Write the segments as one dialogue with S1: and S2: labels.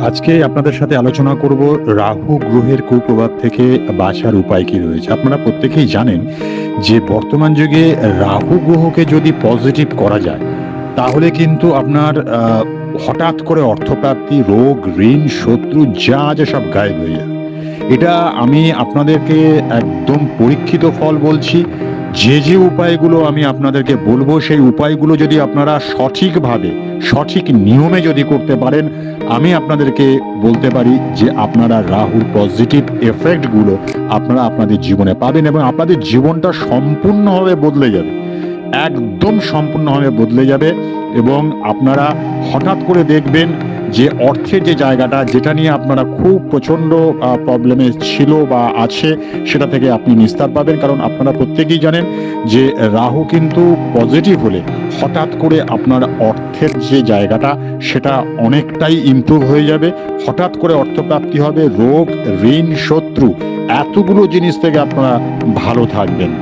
S1: আজকে আপনাদের সাথে আলোচনা করব রাহু গ্রহের কুপ্রভাব থেকে বাঁচার উপায় কি রয়েছে। আপনারা প্রত্যেকেই জানেন যে বর্তমান যুগে রাহু গ্রহকে যদি পজিটিভ করা যায় তাহলে কিন্তু আপনার হঠাৎ করে অর্থপ্রাপ্তি, রোগ, ঋণ, শত্রু যা আছে সব গায়েব হয়ে যাবে। এটা আমি আপনাদেরকে একদম পরীক্ষিত ফল বলছি। যে উপায়গুলো আমি আপনাদেরকে বলবো সেই উপায়গুলো যদি আপনারা সঠিকভাবে, সঠিক নিয়মে যদি করতে পারেন, আমি আপনাদেরকে বলতে পারি যে আপনারা রাহুর পজিটিভ এফেক্টগুলো আপনারা আপনাদের জীবনে পাবেন এবং আপনাদের জীবনটা সম্পূর্ণভাবে বদলে যাবে। একদম সম্পূর্ণভাবে বদলে যাবে এবং আপনারা হঠাৎ করে দেখবেন যে অর্থের যে জায়গাটা, যেটা নিয়ে আপনারা খুব প্রচণ্ড প্রবলেমে ছিল বা আছে, সেটা থেকে আপনি নিস্তার পাবেন। কারণ আপনারা প্রত্যেকেই জানেন যে রাহু কিন্তু পজিটিভ হলে হঠাৎ করে আপনার অর্থের যে জায়গাটা সেটা অনেকটাই ইমপ্রুভ হয়ে যাবে। হঠাৎ করে অর্থপ্রাপ্তি হবে, রোগ, ঋণ, শত্রু এতগুলো জিনিস থেকে আপনারা ভালো থাকবেন।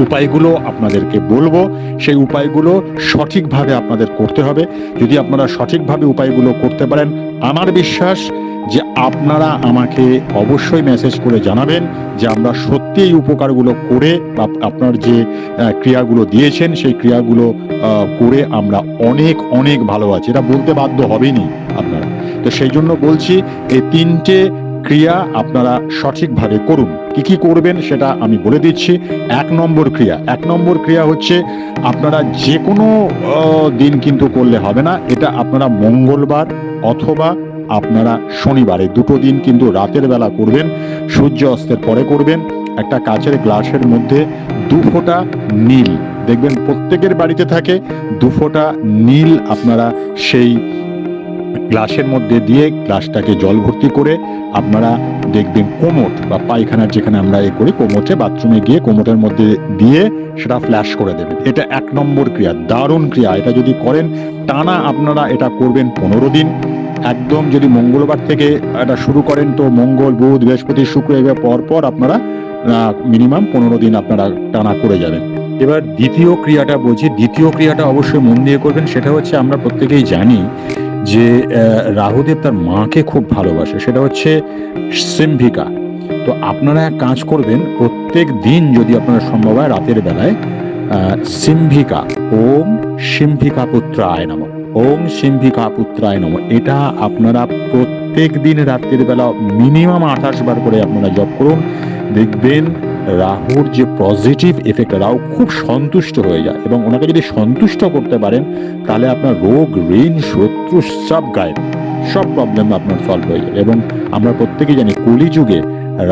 S1: উপায়গুলো আপনাদেরকে বলবো, সেই উপায়গুলো সঠিকভাবে আপনাদের করতে হবে। যদি আপনারা সঠিকভাবে উপায়গুলো করতে পারেন, আমার বিশ্বাস যে আপনারা আমাকে অবশ্যই মেসেজ করে জানাবেন যে আমরা সত্যি এই উপকারগুলো করে বা আপনার যে ক্রিয়াগুলো দিয়েছেন সেই ক্রিয়াগুলো করে আমরা অনেক অনেক ভালো আছি, এটা বলতে বাধ্য হবেনই আপনারা। তো সেই জন্য বলছি এই তিনটে ক্রিয়া আপনারা সঠিকভাবে করুন। কি কি করবেন সেটা আমি বলে দিচ্ছি। এক নম্বর ক্রিয়া হচ্ছে আপনারা যে কোনো দিন কিন্তু করলে হবে না, এটা আপনারা মঙ্গলবার অথবা আপনারা শনিবার, এই দুটো দিন কিন্তু রাতের বেলা করবেন, সূর্য অস্তের পরে করবেন। একটা কাচের গ্লাসের মধ্যে 2 ফোঁটা নীল, দেখবেন প্রত্যেকের বাড়িতে থাকে, 2 ফোঁটা নীল আপনারা সেই গ্লাসের মধ্যে দিয়ে গ্লাসটাকে জল ভর্তি করে আপনারা দেখবেন কোমোট বা পায়খানার যেখানে আমরা করি, কোমোটে বাথরুমে গিয়ে কোমোটের মধ্যে দিয়ে সেটা ফ্ল্যাশ করে দেবেন। এটা 1 নম্বর ক্রিয়া, দারুণ ক্রিয়া। এটা যদি করেন টানা আপনারা এটা করবেন 15 দিন। একদম যদি মঙ্গলবার থেকে এটা শুরু করেন তো মঙ্গল, বুধ, বৃহস্পতি, শুক্র এভাবে পর পর আপনারা মিনিমাম 15 দিন আপনারা টানা করে যাবেন। এবার দ্বিতীয় ক্রিয়াটা বলছি, দ্বিতীয় ক্রিয়াটা অবশ্যই মন দিয়ে করবেন। সেটা হচ্ছে আমরা প্রত্যেকেই জানি যে রাহুদেব তার মাকে খুব ভালোবাসে, সেটা হচ্ছে সিম্ভিকা। তো আপনারা এক কাজ করবেন, প্রত্যেক দিন যদি আপনারা সম্ভব হয় রাতের বেলায় সিম্ভিকা, ওম সিম্ভিকা পুত্রায় নমঃ, ওম সিম্ভিকা পুত্রায় নমঃ, এটা আপনারা প্রত্যেক দিন রাতের বেলা মিনিমাম 28 বার করে আপনারা জপ করুন। দেখবেন রাহুর যে পজিটিভ এফেক্ট, রাহু খুব সন্তুষ্ট হয়ে যায় এবং ওনাকে যদি সন্তুষ্ট করতে পারেন তাহলে আপনার রোগ, ঋণ, শত্রু সব গায়েব, সব প্রবলেম আপনার সলভ হয়ে যায়। এবং আমরা প্রত্যেকেই জানি কলিযুগে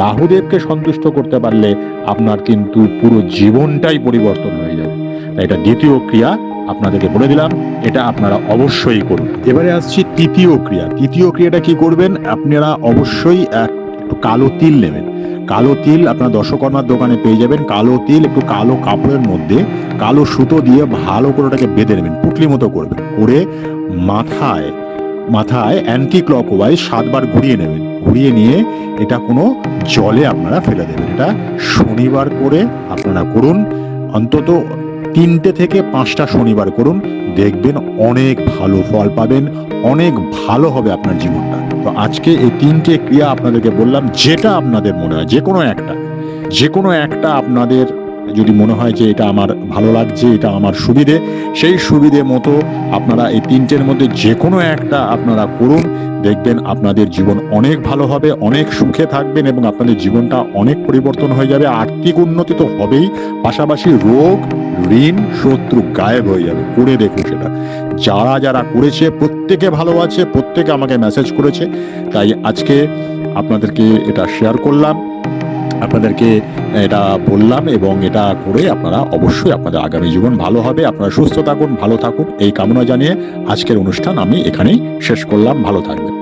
S1: রাহুদেবকে সন্তুষ্ট করতে পারলে আপনার কিন্তু পুরো জীবনটাই পরিবর্তন হয়ে যাবে। তাই এটা দ্বিতীয় ক্রিয়া আপনাদেরকে বলে দিলাম, এটা আপনারা অবশ্যই করুন। এবারে আসছি তৃতীয় ক্রিয়া। তৃতীয় ক্রিয়াটা কি করবেন, আপনারা অবশ্যই একটু কালো তিল নেবেন। কালো তিল আপনার দশকর্মার দোকানে পেয়ে যাবেন। কালো তিল একটু কালো কাপড়ের মধ্যে কালো সুতো দিয়ে ভালো করে ওটাকে বেঁধে নেবেন, পুটলি মতো করবেন, করে মাথায় মাথায় অ্যান্টি ক্লকওয়াইজ 7 বার ঘুরিয়ে নেবেন। ঘুরিয়ে নিয়ে এটা কোনো জলে আপনারা ফেলে দেবেন। এটা শনিবার করে আপনারা করুন, অন্তত 3টে থেকে 5টা শনিবার করুন, দেখবেন অনেক ভালো ফল পাবেন, অনেক ভালো হবে আপনার জীবনটা। তো আজকে এই 3টে ক্রিয়া আপনাদেরকে বললাম, যেটা আপনাদের মনে হয় যে কোনো একটা আপনাদের যদি মনে হয় যে এটা আমার ভালো লাগছে, এটা আমার সুবিধে, সেই সুবিধে মতো আপনারা এই 3টের মধ্যে যে কোনো একটা আপনারা করুন, দেখবেন আপনাদের জীবন অনেক ভালো হবে, অনেক সুখে থাকবেন এবং আপনাদের জীবনটা অনেক পরিবর্তন হয়ে যাবে। আর্থিক উন্নতি তো হবেই, পাশাপাশি রোগ, ঋণ, শত্রু গায়েব হয়ে যাবে। করে দেখুন সেটা, যারা করেছে প্রত্যেকে ভালো আছে, প্রত্যেকে আমাকে মেসেজ করেছে। তাই আজকে আপনাদেরকে এটা শেয়ার করলাম, আপনাদেরকে এটা বললাম এবং এটা করে আপনারা অবশ্যই আপনাদের আগামী জীবন ভালো হবে। আপনারা সুস্থ থাকুন, ভালো থাকুন, এই কামনা জানিয়ে আজকের অনুষ্ঠান আমি এখানেই শেষ করলাম। ভালো থাকবেন।